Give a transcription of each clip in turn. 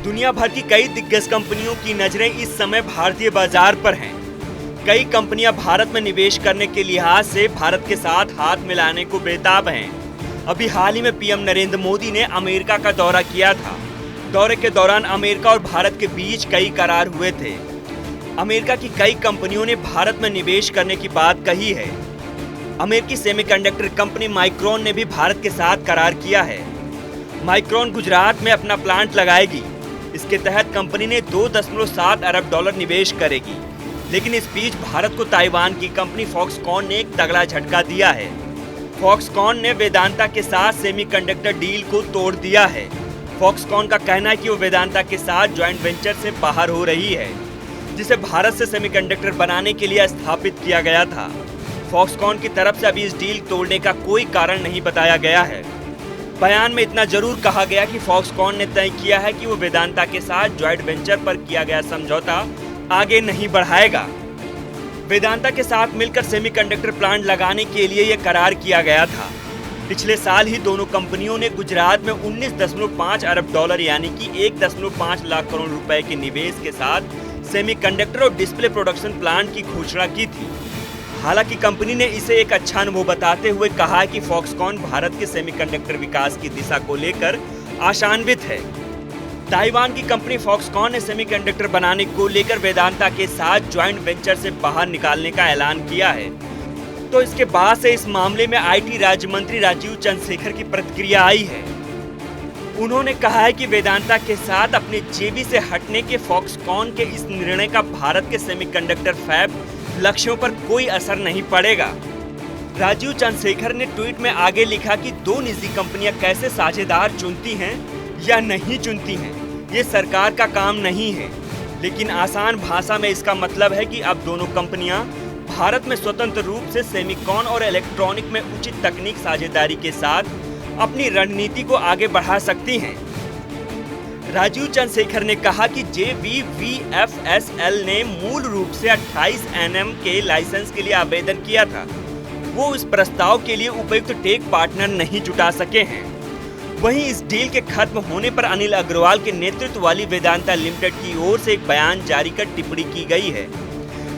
दुनिया भर की कई दिग्गज कंपनियों की नजरें इस समय भारतीय बाजार पर हैं। कई कंपनियां भारत में निवेश करने के लिहाज से भारत के साथ हाथ मिलाने को बेताब हैं। अभी हाल ही में पीएम नरेंद्र मोदी ने अमेरिका का दौरा किया था। दौरे के दौरान अमेरिका और भारत के बीच कई करार हुए थे। अमेरिका की कई कंपनियों ने भारत में निवेश करने की बात कही है। अमेरिकी सेमीकंडक्टर कंपनी माइक्रोन ने भी भारत के साथ करार किया है। माइक्रोन गुजरात में अपना प्लांट लगाएगी। इसके तहत कंपनी ने $2.7 अरब निवेश करेगी। लेकिन इस बीच भारत को ताइवान की कंपनी फॉक्सकॉन ने एक तगड़ा झटका दिया है। फॉक्सकॉन ने वेदांता के साथ सेमीकंडक्टर डील को तोड़ दिया है। फॉक्सकॉन का कहना है कि वो वेदांता के साथ जॉइंट वेंचर से बाहर हो रही है, जिसे भारत से सेमीकंडक्टर बनाने के लिए स्थापित किया गया था। फॉक्सकॉन की तरफ से अभी इस डील तोड़ने का कोई कारण नहीं बताया गया है। बयान में इतना जरूर कहा गया कि फॉक्सकॉन ने तय किया है कि वो वेदांता के साथ जॉइंट वेंचर पर किया गया समझौता आगे नहीं बढ़ाएगा। वेदांता के साथ मिलकर सेमीकंडक्टर प्लांट लगाने के लिए यह करार किया गया था। पिछले साल ही दोनों कंपनियों ने गुजरात में $19.5 अरब यानी कि 1.5 लाख करोड़ रुपए के निवेश के साथ सेमीकंडक्टर और डिस्प्ले प्रोडक्शन प्लांट की घोषणा की थी। हालांकि कंपनी ने इसे एक अच्छा अनुभव बताते हुए कहा कि फॉक्सकॉन भारत के सेमीकंडक्टर विकास की दिशा को लेकर आशान्वित है। ताइवान की कंपनी फॉक्सकॉन ने सेमीकंडक्टर बनाने को लेकर वेदांता के साथ जॉइंट वेंचर से बाहर निकालने का ऐलान किया है। तो इसके बाद से इस मामले में आईटी राज्य मंत्री राजीव चंद्रशेखर की प्रतिक्रिया आई है। उन्होंने कहा है कि वेदांता के साथ अपने जेबी से हटने के फॉक्सकॉन के इस निर्णय का भारत के सेमीकंडक्टर फैब लक्ष्यों पर कोई असर नहीं पड़ेगा। राजीव चंद्रशेखर ने ट्वीट में आगे लिखा कि दो निजी कंपनियां कैसे साझेदार चुनती हैं या नहीं चुनती हैं, ये सरकार का काम नहीं है। लेकिन आसान भाषा में इसका मतलब है कि अब दोनों कंपनियां भारत में स्वतंत्र रूप से सेमीकॉन और इलेक्ट्रॉनिक में उचित तकनीक साझेदारी के साथ अपनी रणनीति को आगे बढ़ा सकती हैं। राजीव चंद्रशेखर ने कहा कि JBVFSL ने मूल रूप से 28 nm के लाइसेंस के लिए आवेदन किया था। वो इस प्रस्ताव के लिए उपयुक्त टेक पार्टनर नहीं जुटा सके हैं। वहीं इस डील के खत्म होने पर अनिल अग्रवाल के नेतृत्व वाली वेदांता लिमिटेड की ओर से एक बयान जारी कर टिप्पणी की गई है।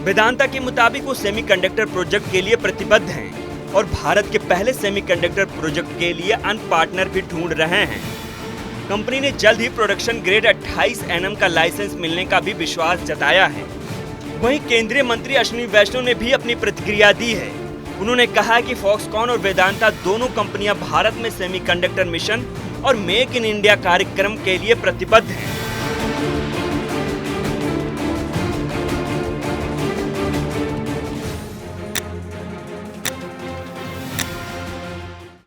वेदांता के मुताबिक वो सेमीकंडक्टर प्रोजेक्ट के लिए प्रतिबद्ध हैं और भारत के पहले सेमीकंडक्टर प्रोजेक्ट के लिए अन्य पार्टनर भी ढूंढ रहे हैं। कंपनी ने जल्द ही प्रोडक्शन ग्रेड 28 nm का लाइसेंस मिलने का भी विश्वास जताया है। वहीं केंद्रीय मंत्री अश्विनी वैष्णव ने भी अपनी प्रतिक्रिया दी है। उन्होंने कहा कि फॉक्सकॉन और वेदांता दोनों कंपनियां भारत में सेमीकंडक्टर मिशन और मेक इन इंडिया कार्यक्रम के लिए प्रतिबद्ध हैं।